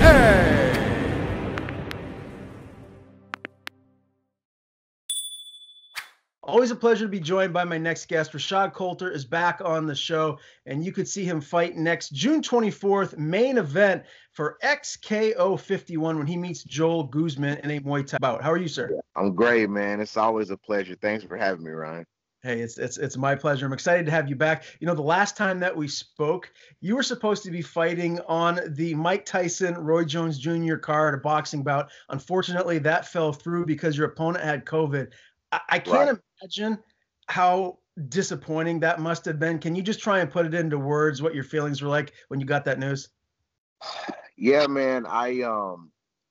Hey! Always a pleasure to be joined by my next guest. Rashad Coulter is back on the show, and you could see him fight next June 24th, main event for XKO 51 when he meets Joel Guzman in a Muay Thai bout. How are you, sir? I'm great, man. It's always a pleasure. Thanks for having me, Ryan. Hey, it's my pleasure. I'm excited to have you back. You know, the last time that we spoke, you were supposed to be fighting on the Mike Tyson, Roy Jones Jr. card, a boxing bout. Unfortunately, that fell through because your opponent had COVID. I Right. can't imagine how disappointing that must have been. Can you just try and put it into words what your feelings were like when you got that news? Yeah, man. I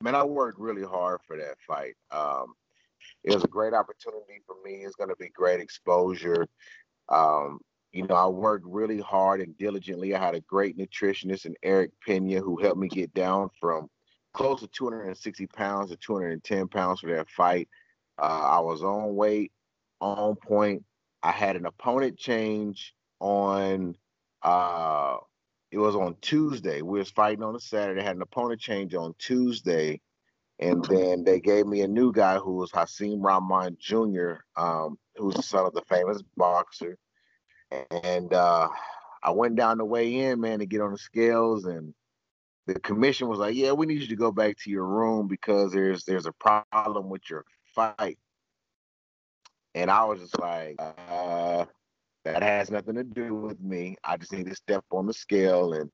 worked really hard for that fight. It was a great opportunity for me. It's going to be great exposure. Um, I worked really hard and diligently. I had a great nutritionist in Eric Pena who helped me get down from close to 260 pounds to 210 pounds for that fight. I was on weight, on point. I had an opponent change on it was on Tuesday. We was fighting on a Saturday, had an opponent change on Tuesday, and then they gave me a new guy who was Hasim Rahman Jr., who's the son of the famous boxer. And I went down to weigh in, man, to get on the scales, and the commission was like, "Yeah, we need you to go back to your room because there's a problem with your fight." And I was just like, that has nothing to do with me. I just need to step on the scale. And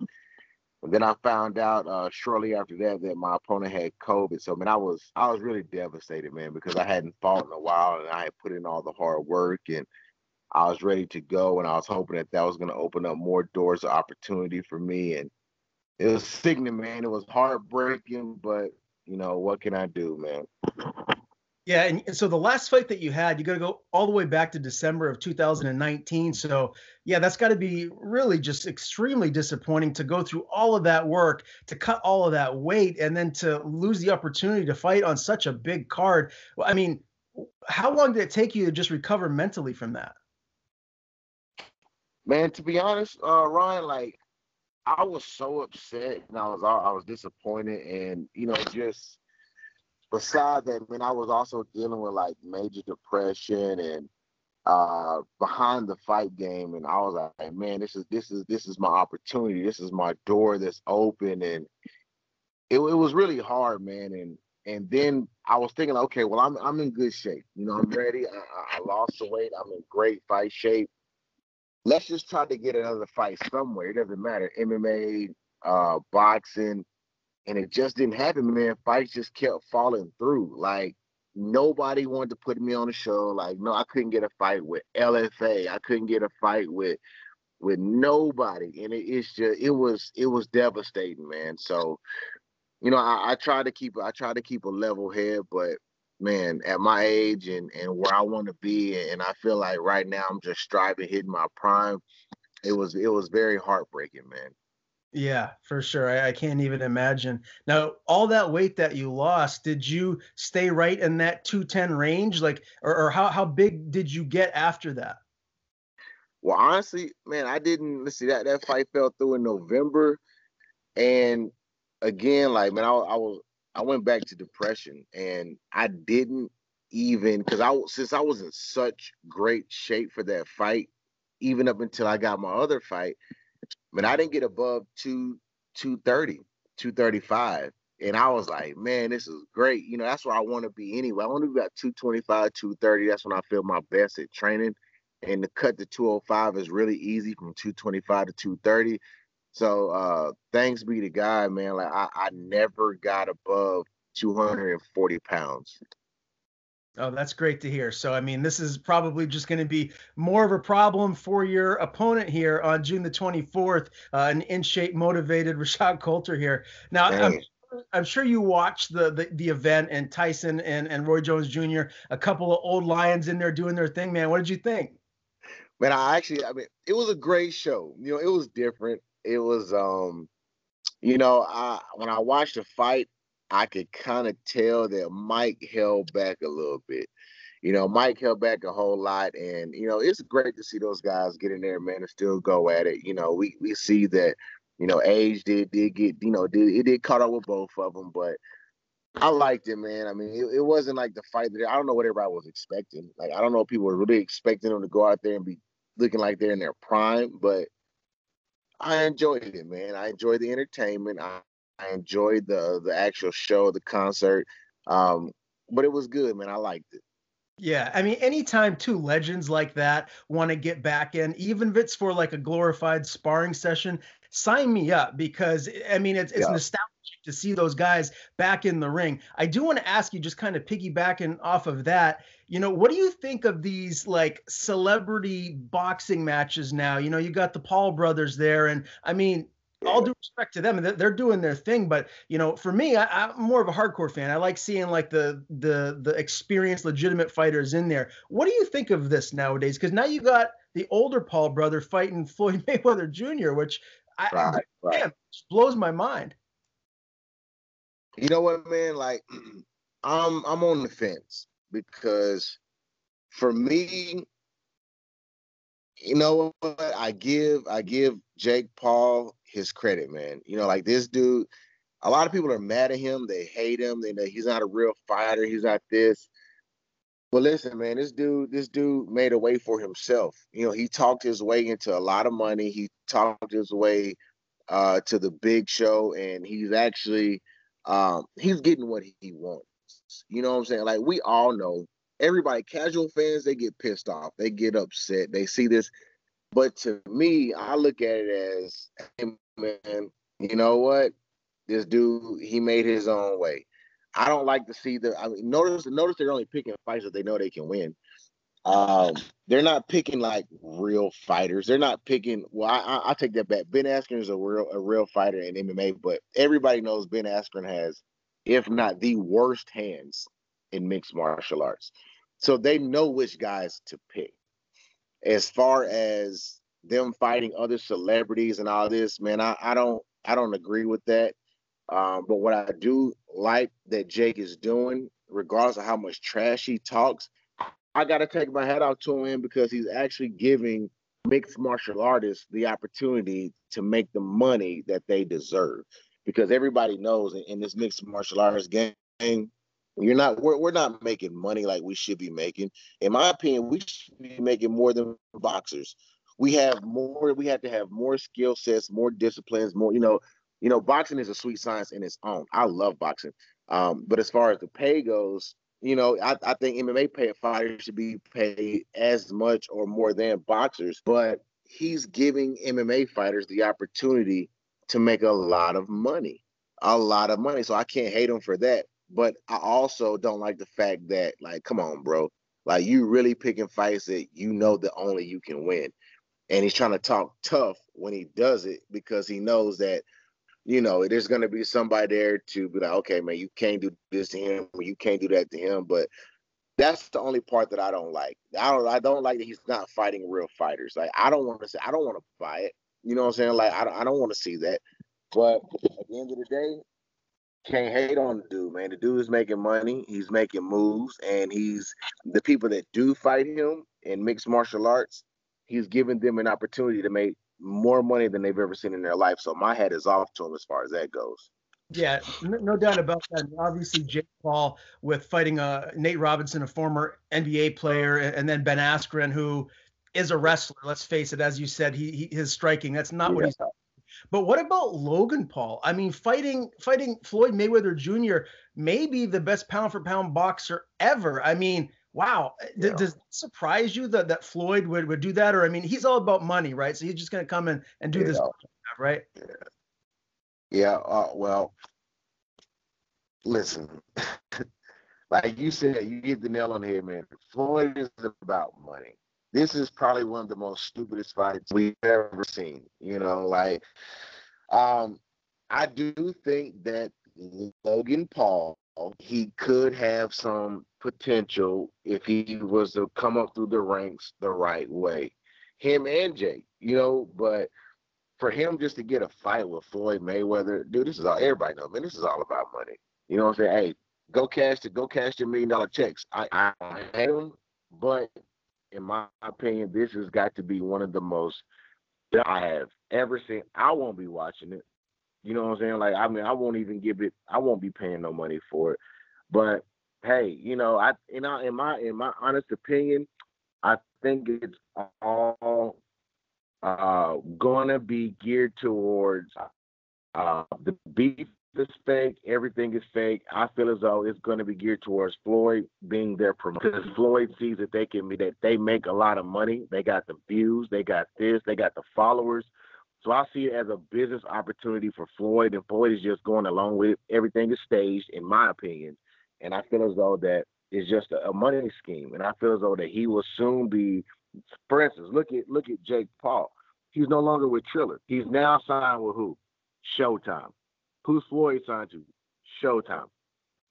then I found out shortly after that my opponent had COVID. So, man, I was really devastated, man, because I hadn't fought in a while and I had put in all the hard work and I was ready to go. And I was hoping that was going to open up more doors of opportunity for me. And it was sickening, man. It was heartbreaking, but, what can I do, man? Yeah, and so the last fight that you had, you got to go all the way back to December of 2019. So, yeah, that's got to be really just extremely disappointing to go through all of that work, to cut all of that weight, and then to lose the opportunity to fight on such a big card. Well, I mean, how long did it take you to just recover mentally from that? Man, to be honest, Ryan, like, I was so upset and I was disappointed and just beside that, man, I was also dealing with like major depression and behind the fight game, and I was like, man, this is my opportunity. This is my door that's open, and it was really hard, man. And then I was thinking, okay, well, I'm in good shape. I'm ready. I lost the weight. I'm in great fight shape. Let's just try to get another fight somewhere. It doesn't matter. MMA, boxing, and it just didn't happen, man. Fights just kept falling through. Like nobody wanted to put me on the show. Like no, I couldn't get a fight with LFA. I couldn't get a fight with nobody, and it was devastating, man. So I try to keep a level head, but man, at my age and where I want to be, and I feel like right now I'm just striving, hitting my prime. It was very heartbreaking, man. Yeah, for sure. I can't even imagine. Now, all that weight that you lost, did you stay right in that 210 range? Like, or how big did you get after that? Well, honestly, man, I didn't. Let's see, that fight fell through in November, and again, like man, I went back to depression, and I didn't even because since I was in such great shape for that fight, even up until I got my other fight, man, I didn't get above 230, 235. And I was like, man, this is great. That's where I want to be anyway. I want to be about 225, 230. That's when I feel my best at training. And to cut to 205 is really easy from 225 to 230. So thanks be to God, man. Like I never got above 240 pounds. Oh, that's great to hear. So, I mean, this is probably just going to be more of a problem for your opponent here on June the 24th, an in shape, motivated Rashad Coulter here. Now, Man, I'm sure you watched the event and Tyson and Roy Jones Jr., a couple of old lions in there doing their thing, man. What did you think? man, I mean, it was a great show. It was different. It was I when I watched the fight, I could kind of tell that Mike held back a little bit. Mike held back a whole lot, and it's great to see those guys get in there, man, and still go at it. We see that age did get, it did caught up with both of them, but I liked it, man. I mean, it wasn't like the fight that I don't know what everybody was expecting. Like, I don't know if people were really expecting them to go out there and be looking like they're in their prime, but I enjoyed it, man. I enjoyed the entertainment. I enjoyed the actual show, the concert. But it was good, man. I liked it. Yeah, I mean, anytime two legends like that want to get back in, even if it's for like a glorified sparring session, sign me up because I mean, it's Yeah. nostalgic to see those guys back in the ring. I do want to ask you, just kind of piggybacking off of that, what do you think of these like celebrity boxing matches now? You got the Paul brothers there, and I mean, all Yeah. due respect to them, they're doing their thing. But for me, I'm more of a hardcore fan. I like seeing like the experienced, legitimate fighters in there. What do you think of this nowadays? Because now you got the older Paul brother fighting Floyd Mayweather Jr., which Right. damn, just blows my mind. You know what, man? Like, I'm on the fence because for me, you know what? I give Jake Paul his credit, man. Like this dude, a lot of people are mad at him. They hate him. They know he's not a real fighter. He's not this. But listen, man, this dude made a way for himself. He talked his way into a lot of money. He talked his way to the big show, and he's getting what he wants. You know what I'm saying? Like we all know, everybody, casual fans, they get pissed off, they get upset, they see this. But to me, I look at it as, hey, man, you know what? This dude, he made his own way. I don't like to see I mean, notice they're only picking fights that they know they can win. Um, they're not picking like real fighters. They're not picking. Well, I take that back. Ben Askren is a real fighter in MMA, but everybody knows Ben Askren has, if not the worst hands in mixed martial arts. So they know which guys to pick. As far as them fighting other celebrities and all this, man, I don't agree with that. But what I do like that Jake is doing, regardless of how much trash he talks, I got to take my hat off to him because he's actually giving mixed martial artists the opportunity to make the money that they deserve. Because everybody knows in this mixed martial arts game, we're not making money like we should be making. In my opinion, we should be making more than boxers. We have to have more skill sets, more disciplines, more, boxing is a sweet science in its own. I love boxing. But as far as the pay goes, I think MMA fighters should be paid as much or more than boxers, but he's giving MMA fighters the opportunity to make a lot of money, a lot of money. So I can't hate him for that. But I also don't like the fact that, like, come on, bro, like you really picking fights that that only you can win. And he's trying to talk tough when he does it because he knows that there's going to be somebody there to be like, okay, man, you can't do this to him or you can't do that to him. But that's the only part that I don't like. I don't like that he's not fighting real fighters. Like, I don't want to buy it. You know what I'm saying? Like, I don't want to see that. But at the end of the day, can't hate on the dude, man. The dude is making money. He's making moves. And the people that do fight him in mixed martial arts, he's giving them an opportunity to make more money than they've ever seen in their life. So my hat is off to him as far as that goes. Yeah, no doubt about that. And obviously, Jake Paul with fighting Nate Robinson, a former NBA player, and then Ben Askren, who is a wrestler. Let's face it, as you said, his striking, that's not what Yeah. he's. But what about Logan Paul? I mean, fighting Floyd Mayweather Jr., maybe the best pound for pound boxer ever. I mean, wow. Yeah. Does it surprise you that Floyd would do that? Or I mean, he's all about money, right? So he's just going to come in and do this, right? Yeah. Well, listen, like you said, you hit the nail on the head, man. Floyd is about money. This is probably one of the most stupidest fights we've ever seen. I do think that Logan Paul, he could have some potential if he was to come up through the ranks the right way. Him and Jake, but for him just to get a fight with Floyd Mayweather, dude, this is all everybody knows, man. This is all about money. You know what I'm saying? Hey, go cash your $1 million checks. I hate him, but in my opinion, this has got to be one of the most that I have ever seen. I won't be watching it. You know what I'm saying? Like, I mean, I won't even give it. I won't be paying no money for it. But hey, in my honest opinion, I think it's all going to be geared towards the beef is fake. Everything is fake. I feel as though it's going to be geared towards Floyd being their promoter. Because Floyd sees that they make a lot of money. They got the views. They got this. They got the followers. So I see it as a business opportunity for Floyd, and Floyd is just going along with it. Everything is staged, in my opinion. And I feel as though that it's just a money scheme. And I feel as though that he will soon be, for instance, look at Jake Paul. He's no longer with Triller. He's now signed with who? Showtime. Who's Floyd signed to? Showtime.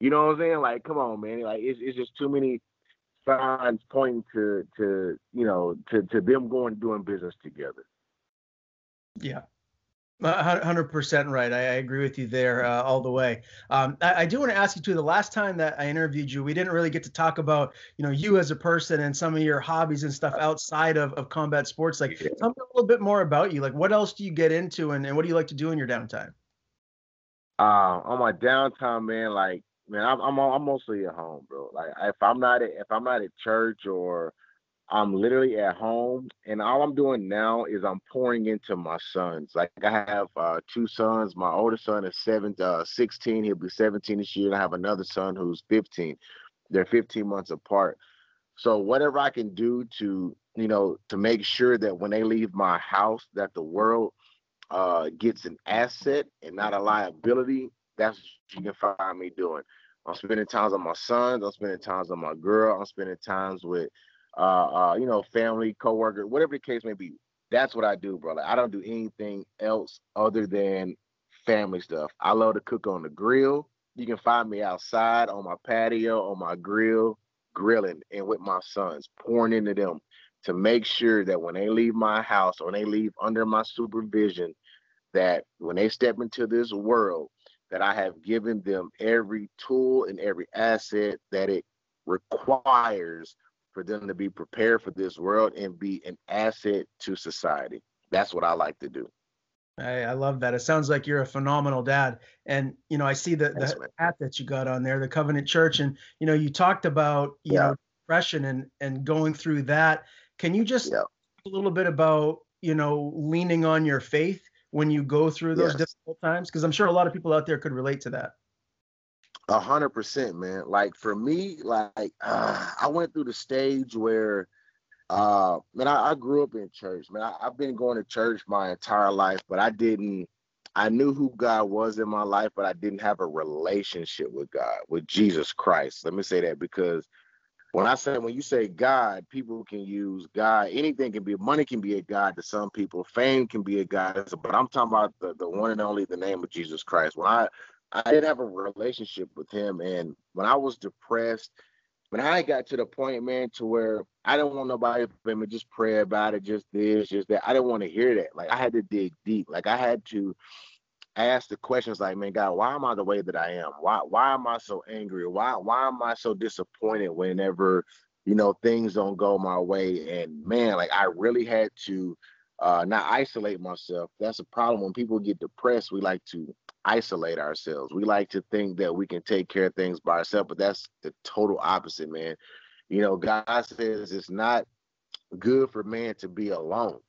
You know what I'm saying? Like, come on, man. Like, it's just too many signs pointing to them doing business together. Yeah. 100% right. I agree with you there all the way. I do want to ask you too. The last time that I interviewed you, we didn't really get to talk about you as a person and some of your hobbies and stuff outside of combat sports. Like, tell me a little bit more about you. Like, what else do you get into, and what do you like to do in your downtime? On my downtime, man, like, man, I'm mostly at home, bro. Like, if I'm not at church, or I'm literally at home, and all I'm doing now is I'm pouring into my sons. Like, I have two sons. My oldest son is 16. He'll be 17 this year. And I have another son who's 15. They're 15 months apart. So whatever I can do to make sure that when they leave my house, that the world gets an asset and not a liability, that's what you can find me doing. I'm spending times on my sons. I'm spending times on my girl. I'm spending times with, family, coworker, whatever the case may be. That's what I do, bro. Like, I don't do anything else other than family stuff. I love to cook on the grill. You can find me outside on my patio, on my grill, grilling, and with my sons, pouring into them to make sure that when they leave my house, or when they leave under my supervision, that when they step into this world, that I have given them every tool and every asset that it requires for them to be prepared for this world and be an asset to society. That's what I like to do. I love that. It sounds like you're a phenomenal dad. And, I see Thanks, the man. hat that you got on there, the Covenant Church. And, you talked about, Yeah, depression and going through that. Can you just yeah, a little bit about, leaning on your faith when you go through those yes. difficult times? Because I'm sure a lot of people out there could relate to that. 100%, man. Like, for me, like, I went through the stage where, man, I grew up in church, man. I've been going to church my entire life, but I knew who God was in my life, but I didn't have a relationship with God, with Jesus Christ. Let me say that, because when you say God, people can use God. Anything can be, money can be a God to some people. Fame can be a God. But I'm talking about the one and only, the name of Jesus Christ. I didn't have a relationship with him. And when I was depressed, when I got to the point, man, to where I didn't want nobody to me just pray about it, just this, just that. I didn't want to hear that. Like, I had to dig deep. Like, I had to ask the questions, like, man, God, why am I the way that I am? Why am I so angry? Why am I so disappointed whenever, things don't go my way? And man, like, I really had to not isolate myself. That's a problem. When people get depressed, we like to isolate ourselves. We like to think that we can take care of things by ourselves, but that's the total opposite, man. God says it's not good for man to be alone.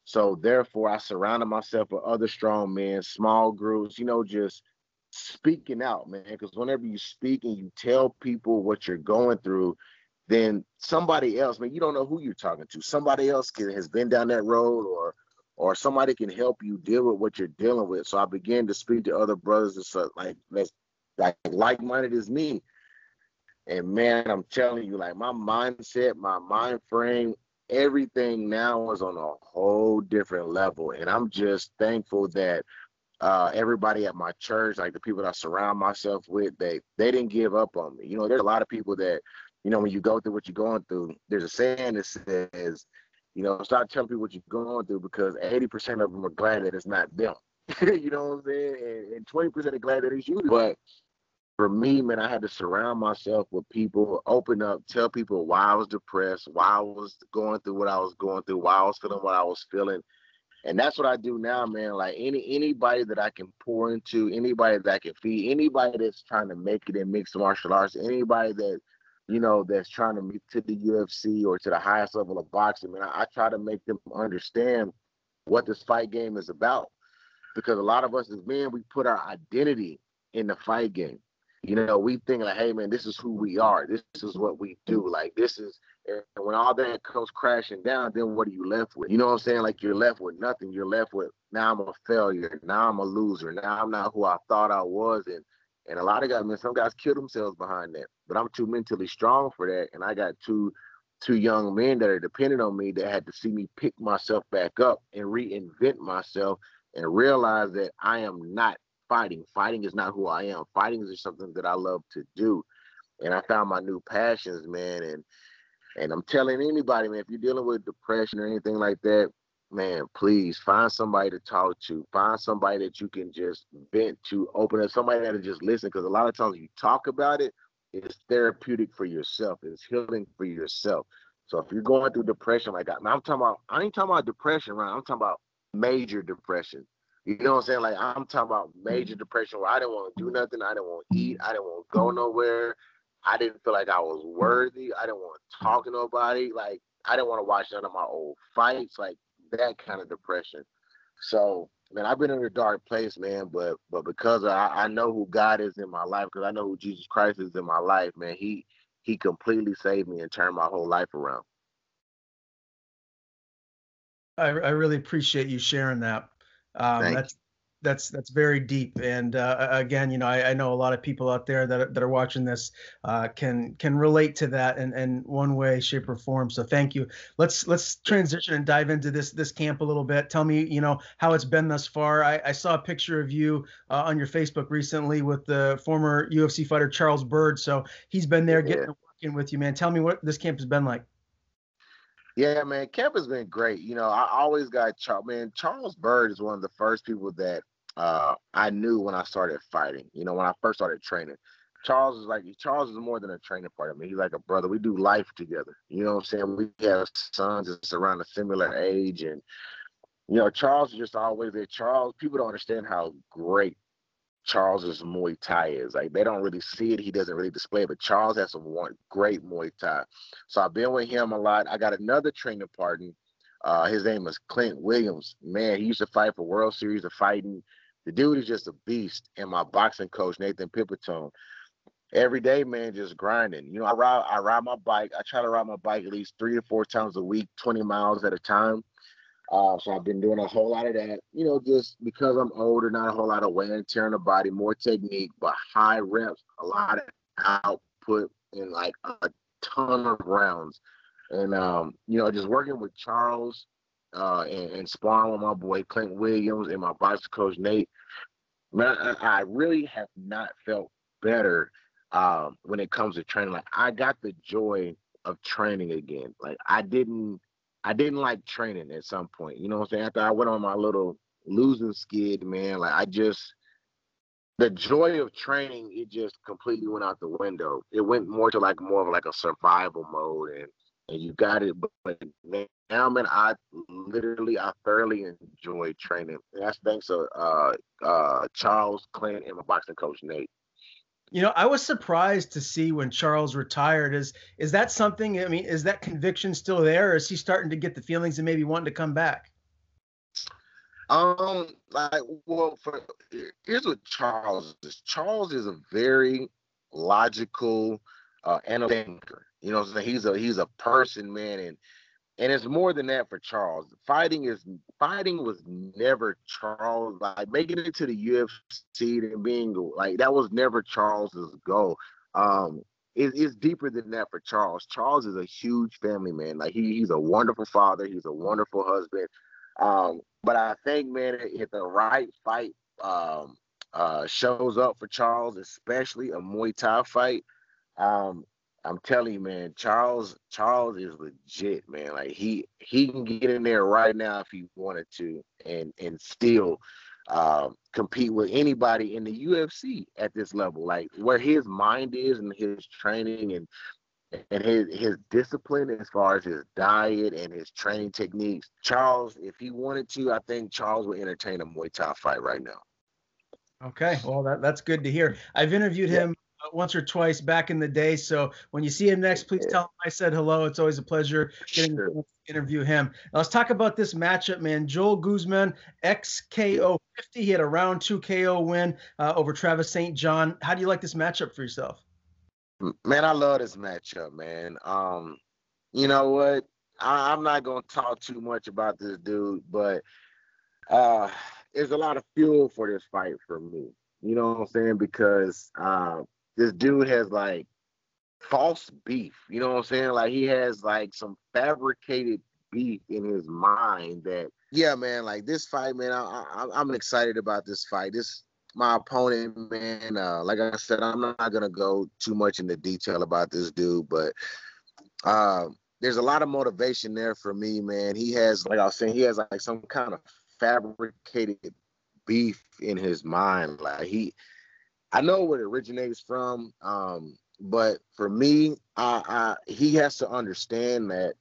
So therefore, I surrounded myself with other strong men, small groups, just speaking out, man. Because whenever you speak and you tell people what you're going through, then somebody else, man, you don't know who you're talking to. Somebody else has been down that road, or somebody can help you deal with what you're dealing with. So I began to speak to other brothers and stuff that's like-minded as me. And man, I'm telling you, like, my mindset, my mind frame, everything now is on a whole different level. And I'm just thankful that everybody at my church, like the people that I surround myself with, they didn't give up on me. There's a lot of people that, when you go through what you're going through, there's a saying that says, stop telling people what you're going through, because 80% of them are glad that it's not them. You know what I'm saying? And 20% are glad that it's you. But for me, man, I had to surround myself with people, open up, tell people why I was depressed, why I was going through what I was going through, why I was feeling what I was feeling. And that's what I do now, man. Like anybody that I can pour into, anybody that I can feed, anybody that's trying to make it in mixed martial arts, anybody that, that's trying to meet to the UFC or to the highest level of boxing, man, I try to make them understand what this fight game is about. Because a lot of us as men, we put our identity in the fight game. We think like, hey man, this is who we are. This is what we do. Like this is, and when all that comes crashing down, then what are you left with? You know what I'm saying? Like you're left with nothing. You're left with, now I'm a failure. Now I'm a loser. Now I'm not who I thought I was. And a lot of guys, man, some guys kill themselves behind that. But I'm too mentally strong for that. And I got two young men that are dependent on me that had to see me pick myself back up and reinvent myself and realize that I am not fighting. Fighting is not who I am. Fighting is just something that I love to do. And I found my new passions, man. And I'm telling anybody, man, if you're dealing with depression or anything like that, man, please find somebody to talk to. Find somebody that you can just vent to, open up, somebody that'll just listen. Because a lot of times you talk about it, it's therapeutic for yourself. It's healing for yourself. So if you're going through depression, like I ain't talking about depression, right? I'm talking about major depression. You know what I'm saying? Like I'm talking about major depression where I didn't want to do nothing. I didn't want to eat. I didn't want to go nowhere. I didn't feel like I was worthy. I didn't want to talk to nobody. Like I didn't want to watch none of my old fights. Like that kind of depression. So, man, I've been in a dark place, man. But because I know who God is in my life, because I know who Jesus Christ is in my life, man. He completely saved me and turned my whole life around. I really appreciate you sharing that. Um, Thank that's that's very deep. And again, I know a lot of people out there that are watching this can relate to that in one way, shape, or form. So thank you. Let's transition and dive into this camp a little bit. Tell me, how it's been thus far. I saw a picture of you on your Facebook recently with the former UFC fighter Charles Byrd. So he's been there you. getting to working with you, man. Tell me what this camp has been like. Yeah, man, camp has been great. I always got Charles. Man, Charles Byrd is one of the first people that I knew when I started fighting. When I first started training, Charles is more than a training partner. I mean, he's like a brother. We do life together. You know what I'm saying? We have sons that's around a similar age, and Charles is just always there. Charles, people don't understand how great Charles's Muay Thai is. Like they don't really see it. He doesn't really display it, but Charles has some great Muay Thai. So I've been with him a lot. I got another training partner. His name is Clint Williams. Man, he used to fight for World Series of Fighting. The dude is just a beast. And my boxing coach, Nathan Pipitone. Every day, man, just grinding. I ride my bike. I try to ride my bike at least 3 to 4 times a week, 20 miles at a time. So I've been doing a whole lot of that, just because I'm older, not a whole lot of wear and tear on the body, more technique, but high reps, a lot of output, and like a ton of rounds. And, just working with Charles and sparring with my boy Clint Williams and my boxing coach Nate, man, I really have not felt better when it comes to training. Like I got the joy of training again. Like I didn't like training at some point. You know what I'm saying? After I went on my little losing skid, man, like the joy of training, it just completely went out the window. It went more of like a survival mode, and you got it. But now, man, I thoroughly enjoy training. And that's thanks to Charles, Clint, and my boxing coach Nate. I was surprised to see when Charles retired. Is that something? I mean, is that conviction still there, or is he starting to get the feelings and maybe wanting to come back? Well, here's what Charles is. Charles is a very logical analytical thinker. You know what I'm saying? He's a person, man, and it's more than that for Charles. Fighting was never Charles. Like making it to the UFC and being like that was never Charles's goal. It's deeper than that for Charles. Charles is a huge family man. Like he's a wonderful father. He's a wonderful husband. But I think, man, if the right fight shows up for Charles, especially a Muay Thai fight, um, I'm telling you, man, Charles is legit, man. Like he can get in there right now if he wanted to, and still compete with anybody in the UFC at this level. Like where his mind is and his training, and and his discipline as far as his diet and his training techniques. Charles, if he wanted to, I think Charles would entertain a Muay Thai fight right now. Okay, well that's good to hear. I've interviewed Yeah. him once or twice back in the day, so when you see him next, please tell him I said hello. It's always a pleasure getting to interview him. Now, let's talk about this matchup, man. Joel Guzman, XKO 50. He had a round 2 KO win over Travis St. John. How do you like this matchup for yourself? Man, I love this matchup, man. You know what? I'm not gonna talk too much about this dude, but uh there's a lot of fuel for this fight for me. You know what I'm saying? Because this dude has like false beef. You know what I'm saying? Like he has like some fabricated beef in his mind that, yeah, man, like this fight, man, I'm excited about this fight. This my opponent, man. Like I said, I'm not gonna go too much into detail about this dude, but there's a lot of motivation there for me, man. He has, like I was saying, he has like some kind of fabricated beef in his mind. Like I know where it originates from, but for me, he has to understand that.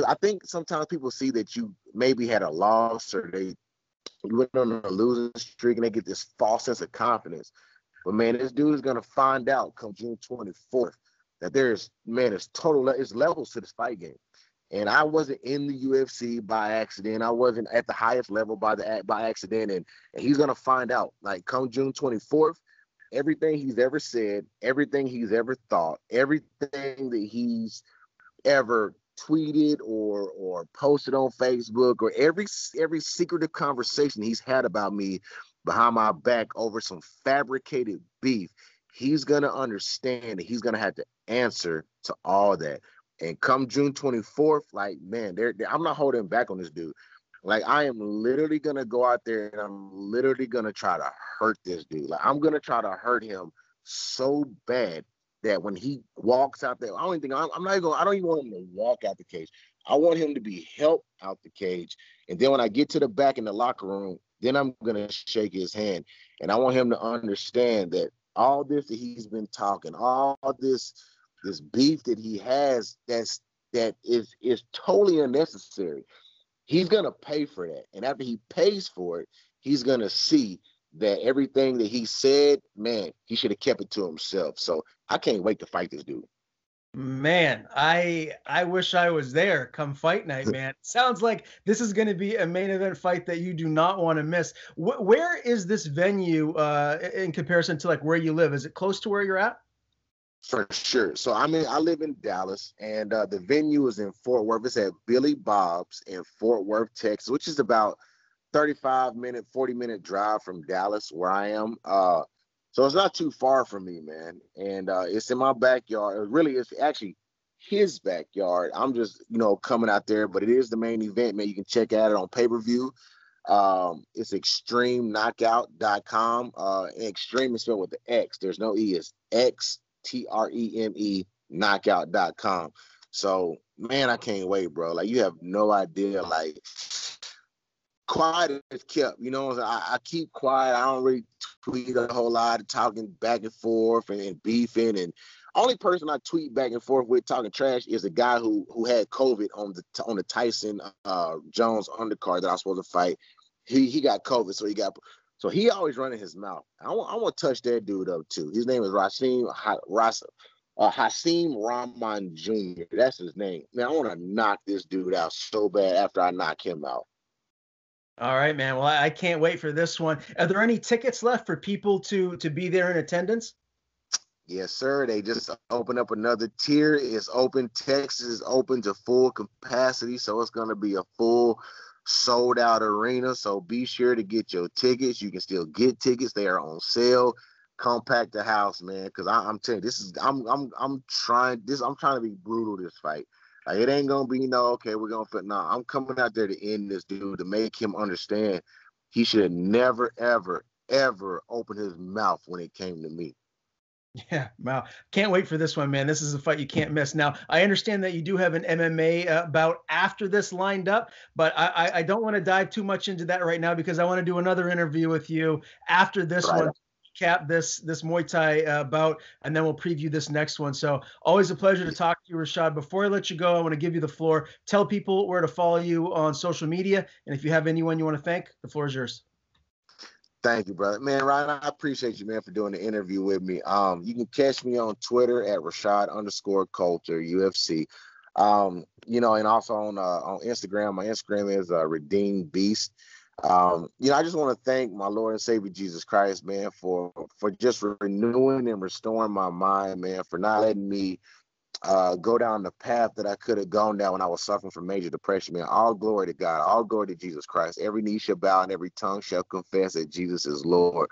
I think sometimes people see that you maybe had a loss or you went on a losing streak and they get this false sense of confidence. But man, this dude is gonna find out come June 24th that there's it's levels to this fight game. And I wasn't in the UFC by accident. I wasn't at the highest level by accident. And he's gonna find out. Like come June 24th, everything he's ever said, everything he's ever thought, everything that he's ever tweeted or posted on Facebook, or every secretive conversation he's had about me behind my back over some fabricated beef, he's gonna understand that he's gonna have to answer to all that. And come June 24th, like man, I'm not holding back on this dude. Like I am literally gonna go out there and I'm literally gonna try to hurt this dude. Like I'm gonna try to hurt him so bad that when he walks out there, I don't even want him to walk out the cage. I want him to be helped out the cage. And then when I get to the back in the locker room, then I'm gonna shake his hand. And I want him to understand that all this that he's been talking, all this beef that he has that is totally unnecessary. He's gonna pay for that. And after he pays for it, he's gonna see that everything that he said, man, he should have kept it to himself. So I can't wait to fight this dude. Man, I wish I was there come fight night, man. Sounds like this is going to be a main event fight that you do not want to miss. Where is this venue in comparison to like where you live? Is it close to where you're at? For sure. So I live in Dallas, and the venue is in Fort Worth. It's at Billy Bob's in Fort Worth, Texas, which is about 35-minute, 40-minute drive from Dallas, where I am. So it's not too far from me, man. And it's in my backyard. It's actually his backyard. I'm just, coming out there, but it is the main event, man. You can check out it on pay-per-view. It's extremeknockout.com. Extreme is spelled with the X. There's no E. It's XTREME knockout.com. So, man, I can't wait, bro. Like, you have no idea, like, quiet is kept, I keep quiet. I don't really tweet a whole lot of talking back and forth and beefing. And only person I tweet back and forth with talking trash is a guy who had COVID on the Tyson Jones undercard that I was supposed to fight. He got COVID, so he always running his mouth. I want to touch that dude up too. His name is Hasim Rahman Jr. That's his name. Man, I want to knock this dude out so bad after I knock him out. All right, man. Well, I can't wait for this one. Are there any tickets left for people to be there in attendance? Yes, sir. They just opened up another tier. It's open. Texas is open to full capacity, so it's going to be a full sold out arena. So be sure to get your tickets. You can still get tickets. They are on sale. Come pack the house, man. Because I'm telling you, I'm trying to be brutal this fight. Like, it ain't gonna be okay, we're gonna fit. Nah, I'm coming out there to end this dude, to make him understand he should have never, ever, ever opened his mouth when it came to me. Yeah, wow. Can't wait for this one, man. This is a fight you can't miss. Now, I understand that you do have an MMA bout after this lined up, but I don't want to dive too much into that right now because I want to do another interview with you after this one. recap this Muay Thai bout, and then we'll preview this next one. So always a pleasure to talk to you, Rashad. Before I let you go, I want to give you the floor. Tell people where to follow you on social media, and if you have anyone you want to thank, the floor is yours. Thank you, brother. Man, Ryan, I appreciate you, man, for doing the interview with me. You can catch me on Twitter at Rashad_Coulter, UFC. And also on Instagram. My Instagram is Redeemed Beast. I just want to thank my Lord and Savior Jesus Christ, man, for just renewing and restoring my mind, man, for not letting me go down the path that I could have gone down when I was suffering from major depression, man. All glory to God, all glory to Jesus Christ. Every knee shall bow and every tongue shall confess that Jesus is Lord.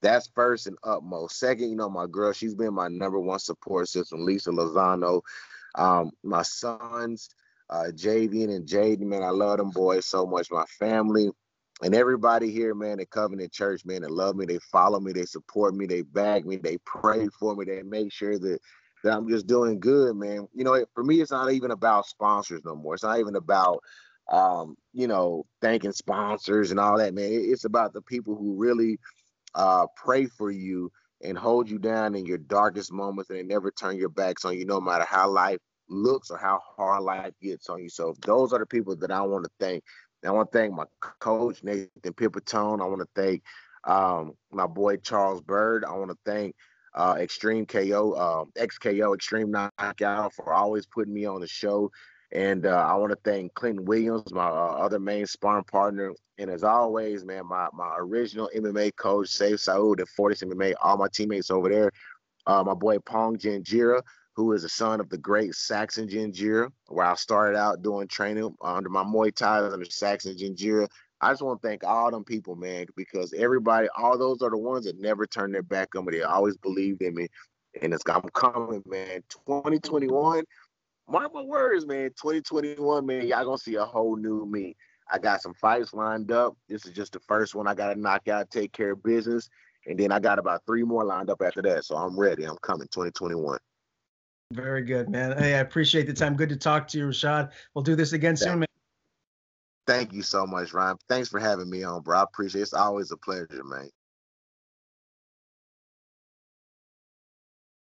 That's first and utmost. Second, my girl, she's been my number one support system, Lisa Lozano. My sons, Javian and Jaden, man, I love them boys so much. My family and everybody here, man, at Covenant Church, man, they love me, they follow me, they support me, they back me, they pray for me, they make sure that I'm just doing good, man. For me, it's not even about sponsors no more. It's not even about, thanking sponsors and all that, man. It's about the people who really pray for you and hold you down in your darkest moments, and they never turn your backs on you, no matter how life looks or how hard life gets on you. So those are the people that I want to thank. And I want to thank my coach, Nathan Pipitone. I want to thank my boy, Charles Bird. I want to thank Extreme KO, XKO, Extreme Knockout, for always putting me on the show. And I want to thank Clinton Williams, my other main sparring partner. And as always, man, my original MMA coach, Saif Saud at Fortis MMA, all my teammates over there. My boy Pong Janjira, who is the son of the great Saxon Janjira, where I started out doing training under my Muay Thai under Saxon Janjira. I just want to thank all them people, man, because everybody, all those are the ones that never turned their back on me. They always believed in me. And I'm coming, man. 2021, mark my words, man. 2021, man, y'all going to see a whole new me. I got some fights lined up. This is just the first one I got to knock out, take care of business. And then I got about 3 more lined up after that. So I'm ready. I'm coming 2021. Very good, man. Hey, I appreciate the time. Good to talk to you, Rashad. We'll do this again soon, man. Thank you so much, Ryan. Thanks for having me on, bro. I appreciate it. It's always a pleasure, man.